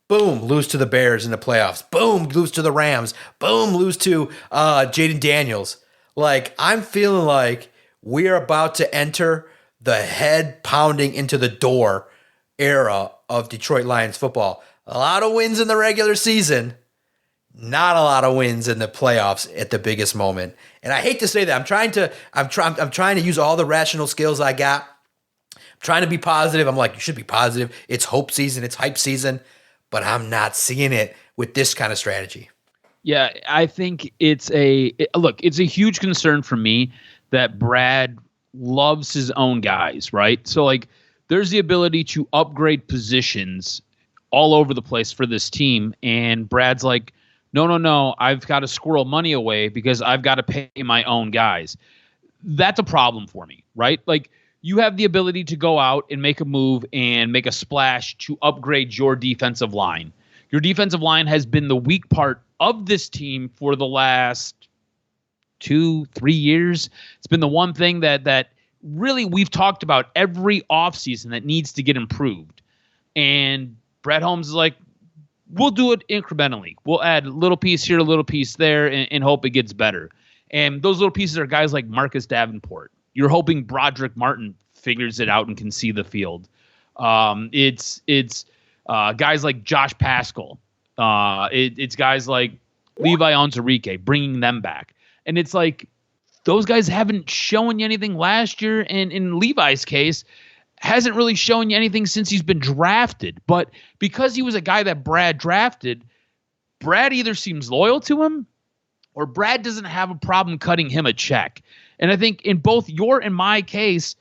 Boom, lose to the Bears in the playoffs. Boom, lose to the Rams. Boom, lose to Jaden Daniels. Like, I'm feeling like we're about to enter the head pounding into the door era of Detroit Lions football. A lot of wins in the regular season, not a lot of wins in the playoffs at the biggest moment. And I hate to say that. I'm trying to use all the rational skills I got. I'm trying to be positive. I'm like, you should be positive. It's hope season. It's hype season. But I'm not seeing it with this kind of strategy. Yeah, I think it's a huge concern for me that Brad loves his own guys, right? So, like, there's the ability to upgrade positions all over the place for this team. And Brad's like, no, I've got to squirrel money away because I've got to pay my own guys. That's a problem for me, right? Like, you have the ability to go out and make a move and make a splash to upgrade your defensive line. Your defensive line has been the weak part of this team for the last 2-3 years. It's been the one thing that really we've talked about every offseason that needs to get improved. And Brad Holmes is like, we'll do it incrementally. We'll add a little piece here, a little piece there, and hope it gets better. And those little pieces are guys like Marcus Davenport. You're hoping Broderick Martin figures it out and can see the field. It's guys like Josh Pascal. It's guys like Levi Onwuzurike, bringing them back. And it's like, those guys haven't shown you anything last year. And in Levi's case, hasn't really shown you anything since he's been drafted. But because he was a guy that Brad drafted, Brad either seems loyal to him or Brad doesn't have a problem cutting him a check. And I think in both your and my case,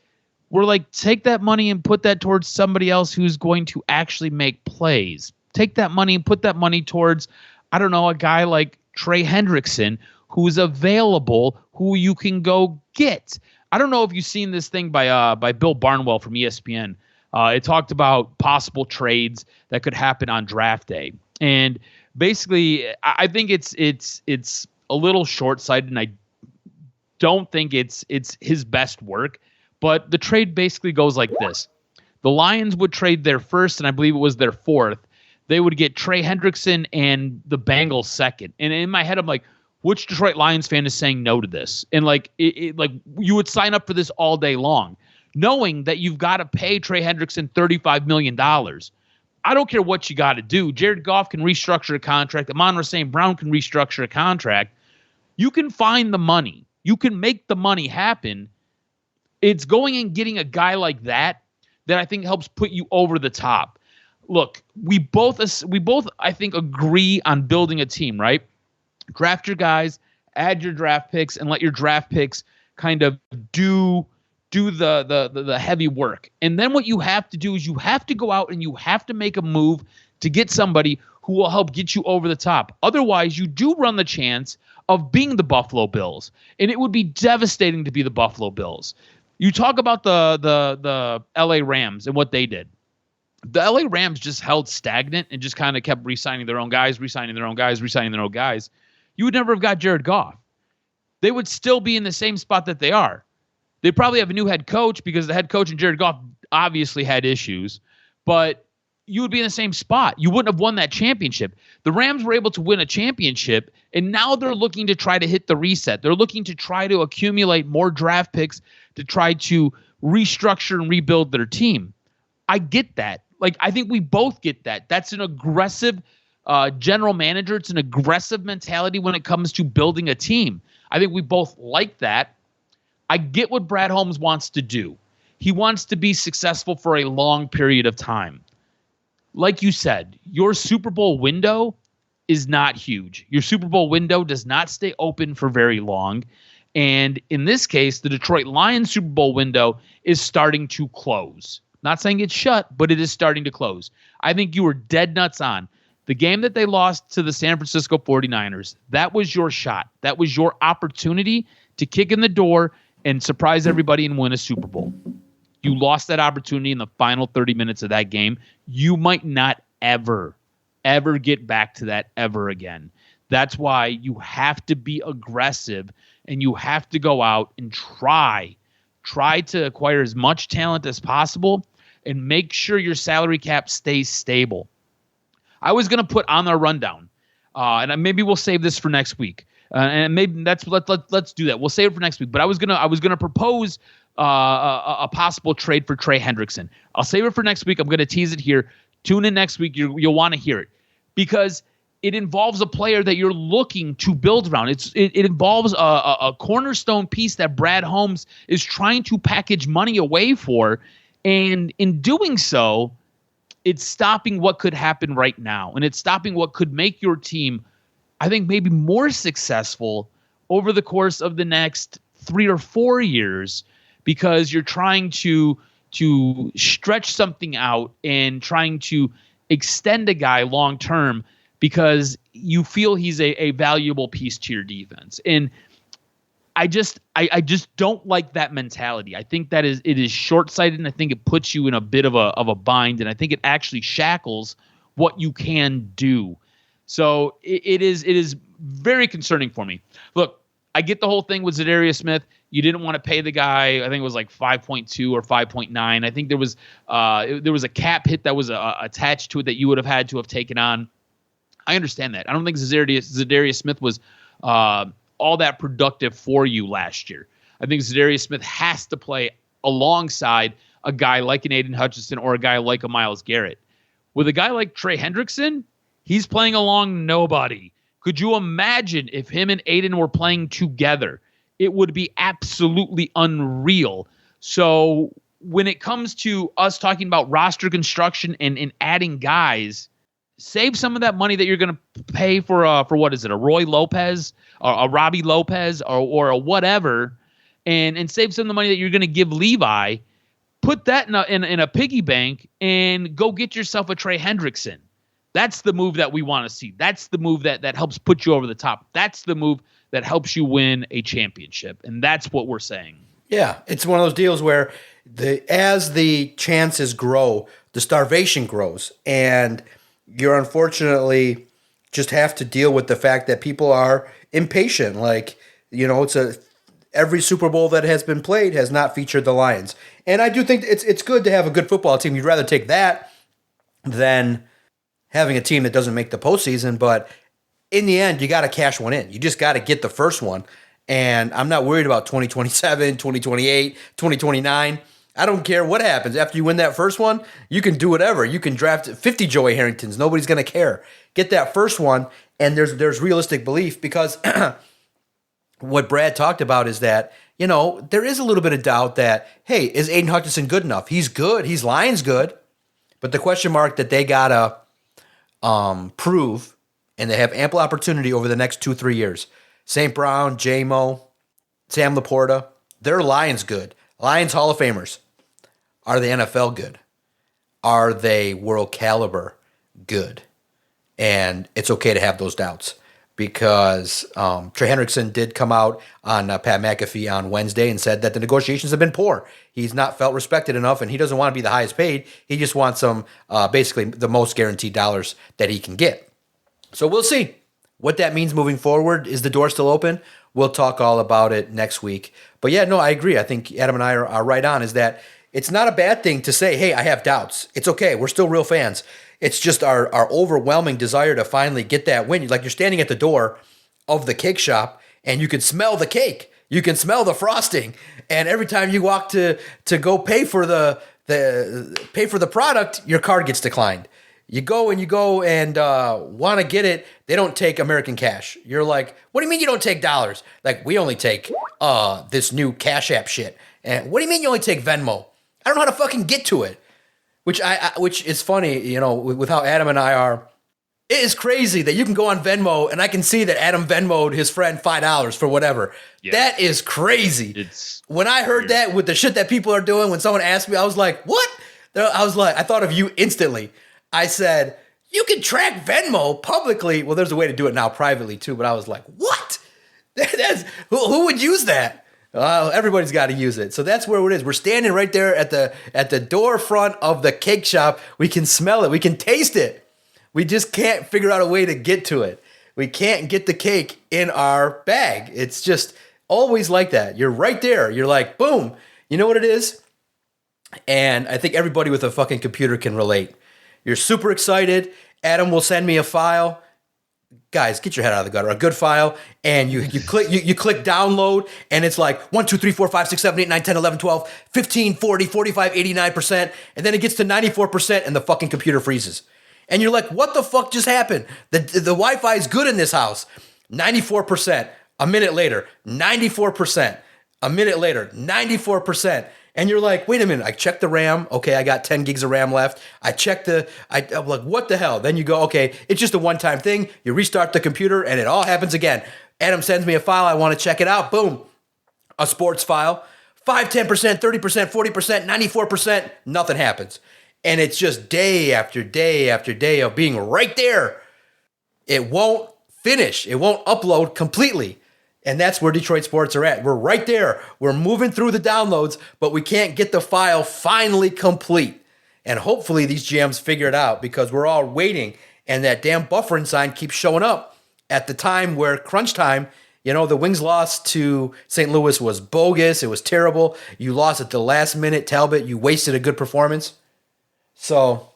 we're like, take that money and put that towards somebody else who's going to actually make plays. Take that money and put that money towards, I don't know, a guy like Trey Hendrickson, who's available, who you can go get. I don't know if you've seen this thing by Bill Barnwell from ESPN. It talked about possible trades that could happen on draft day. And basically, I think it's a little short-sighted, and I don't think it's his best work. But the trade basically goes like this. The Lions would trade their first, and I believe it was their fourth. They would get Trey Hendrickson and the Bengals second. And in my head, I'm like, which Detroit Lions fan is saying no to this? And like, like you would sign up for this all day long, knowing that you've got to pay Trey Hendrickson $35 million. I don't care what you got to do. Jared Goff can restructure a contract. Amon-Ra St. Brown can restructure a contract. You can find the money. You can make the money happen. It's going and getting a guy like that I think helps put you over the top. Look, we both I think agree on building a team, right? Draft your guys, add your draft picks, and let your draft picks kind of do the heavy work. And then what you have to do is you have to go out and you have to make a move to get somebody who will help get you over the top. Otherwise, you do run the chance of being the Buffalo Bills, and it would be devastating to be the Buffalo Bills. You talk about the LA Rams and what they did. The LA Rams just held stagnant and just kind of kept re-signing their own guys, re-signing their own guys, re-signing their own guys. You would never have got Jared Goff. They would still be in the same spot that they are. They probably have a new head coach because the head coach and Jared Goff obviously had issues, but you would be in the same spot. You wouldn't have won that championship. The Rams were able to win a championship, and now they're looking to try to hit the reset. They're looking to try to accumulate more draft picks to try to restructure and rebuild their team. I get that. Like, I think we both get that. That's an aggressive general manager. It's an aggressive mentality when it comes to building a team. I think we both like that. I get what Brad Holmes wants to do. He wants to be successful for a long period of time. Like you said, your Super Bowl window is not huge. Your Super Bowl window does not stay open for very long. And in this case, the Detroit Lions Super Bowl window is starting to close. Not saying it's shut, but it is starting to close. I think you were dead nuts on. The game that they lost to the San Francisco 49ers, that was your shot. That was your opportunity to kick in the door and surprise everybody and win a Super Bowl. You lost that opportunity in the final 30 minutes of that game. You might not ever get back to that ever again. That's why you have to be aggressive and you have to go out and try to acquire as much talent as possible and make sure your salary cap stays stable. I was going to put on our rundown, and maybe we'll save this for next week. And maybe let's do that. We'll save it for next week. But I was gonna propose a possible trade for Trey Hendrickson. I'll save it for next week. I'm gonna tease it here. Tune in next week. You'll want to hear it because it involves a player that you're looking to build around. It involves a cornerstone piece that Brad Holmes is trying to package money away for, and in doing so, it's stopping what could happen right now, and it's stopping what could make your team, I think, maybe more successful over the course of the next 3 or 4 years, because you're trying to stretch something out and trying to extend a guy long term because you feel he's a valuable piece to your defense. And I just don't like that mentality. I think it is short-sighted, and I think it puts you in a bit of a bind, and I think it actually shackles what you can do. So it is very concerning for me. Look, I get the whole thing with Zadarius Smith. You didn't want to pay the guy. I think it was like 5.2 or 5.9. I think there was a cap hit that was attached to it that you would have had to have taken on. I understand that. I don't think Zadarius Smith was all that productive for you last year. I think Zadarius Smith has to play alongside a guy like an Aiden Hutchinson or a guy like a Myles Garrett. With a guy like Trey Hendrickson, he's playing along nobody. Could you imagine if him and Aiden were playing together? It would be absolutely unreal. So when it comes to us talking about roster construction and adding guys, save some of that money that you're going to pay for what is it, a Roy Lopez or a Robbie Lopez or a whatever, and save some of the money that you're going to give Levi. Put that in a piggy bank and go get yourself a Trey Hendrickson. That's the move that we want to see. That's the move that helps put you over the top. That's the move that helps you win a championship. And that's what we're saying. Yeah, it's one of those deals where as the chances grow, the starvation grows. And you're unfortunately just have to deal with the fact that people are impatient. Like, it's every Super Bowl that has been played has not featured the Lions. And I do think it's good to have a good football team. You'd rather take that than having a team that doesn't make the postseason. But in the end, you got to cash one in. You just got to get the first one. And I'm not worried about 2027, 2028, 2029. I don't care what happens. After you win that first one, you can do whatever. You can draft 50 Joey Harringtons. Nobody's going to care. Get that first one, and there's realistic belief, because what Brad talked about is that, there is a little bit of doubt that, hey, is Aiden Hutchinson good enough? He's good. He's Lions good. But the question mark that they got to prove, and they have ample opportunity over the next 2-3 years. St. Brown, J-Mo, Sam Laporta, they're Lions good. Lions Hall of Famers. Are they NFL good? Are they world caliber good? And it's okay to have those doubts, because Trey Hendrickson did come out on Pat McAfee on Wednesday and said that the negotiations have been poor. He's not felt respected enough, and he doesn't want to be the highest paid. He just wants basically the most guaranteed dollars that he can get. So we'll see what that means moving forward. Is the door still open? We'll talk all about it next week. But yeah, no, I agree. I think Adam and I are right on, is that it's not a bad thing to say, hey, I have doubts. It's okay. We're still real fans. It's just our overwhelming desire to finally get that win. Like, you're standing at the door of the cake shop and you can smell the cake. You can smell the frosting. And every time you walk to go pay for the product, your card gets declined. You go and want to get it. They don't take American cash. You're like, what do you mean you don't take dollars? Like, we only take this new Cash App shit. And what do you mean you only take Venmo? I don't know how to fucking get to it. Which is funny, with how Adam and I are. It is crazy that you can go on Venmo and I can see that Adam Venmo'd his friend $5 for whatever. Yeah. That is crazy. When I heard that with the shit that people are doing, when someone asked me, I was like, what? I thought of you instantly. I said, you can track Venmo publicly. Well, there's a way to do it now privately too, but I was like, what? Who would use that? Everybody's got to use it. So that's where it is. We're standing right there at the door front of the cake shop. We can smell it. We can taste it. We just can't figure out a way to get to it. We can't get the cake in our bag. It's just always like that. You're right there. You're like, boom. You know what it is? And I think everybody with a fucking computer can relate. You're super excited. Adam will send me a file. Guys, get your head out of the gutter. A good file, and you click download, and it's like 1, 2, 3, 4, 5, 6, 7, 8, 9, 10, 11, 12, 15, 40, 45, 89%, and then it gets to 94%, and the fucking computer freezes. And you're like, what the fuck just happened? The Wi-Fi is good in this house. 94%. A minute later, 94%. A minute later, 94%. And you're like, wait a minute, I checked the RAM. Okay, I got 10 gigs of RAM left. I'm like, what the hell? Then you go, okay, it's just a one-time thing. You restart the computer and it all happens again. Adam sends me a file. I want to check it out. Boom. A sports file. 5, 10%, 30%, 40%, 94%. Nothing happens. And it's just day after day after day of being right there. It won't finish. It won't upload completely. And that's where Detroit sports are at. We're right there. We're moving through the downloads, but we can't get the file finally complete. And hopefully these GMs figure it out, because we're all waiting, and that damn buffering sign keeps showing up at the time where crunch time, the Wings loss to St. Louis was bogus. It was terrible. You lost at the last minute, Talbot. You wasted a good performance. So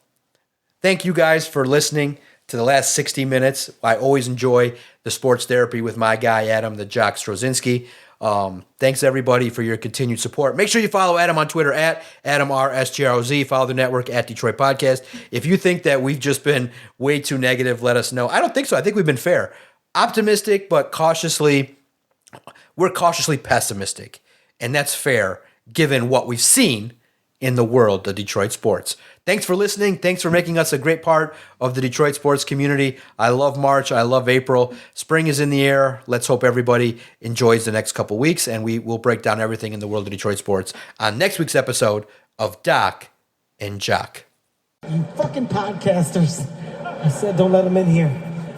thank you guys for listening to the last 60 minutes. I always enjoy the sports therapy with my guy, Adam, the Jock Strozinski. Thanks, everybody, for your continued support. Make sure you follow Adam on Twitter at AdamRSGROZ. Follow the network at Detroit Podcast. If you think that we've just been way too negative, let us know. I don't think so. I think we've been fair. Optimistic, but we're cautiously pessimistic. And that's fair, given what we've seen in the world of Detroit sports. Thanks for listening. Thanks for making us a great part of the Detroit sports community. I love March. I love April. Spring is in the air. Let's hope everybody enjoys the next couple weeks, and we will break down everything in the world of Detroit sports on next week's episode of Doc and Jock. You fucking podcasters. I said don't let them in here.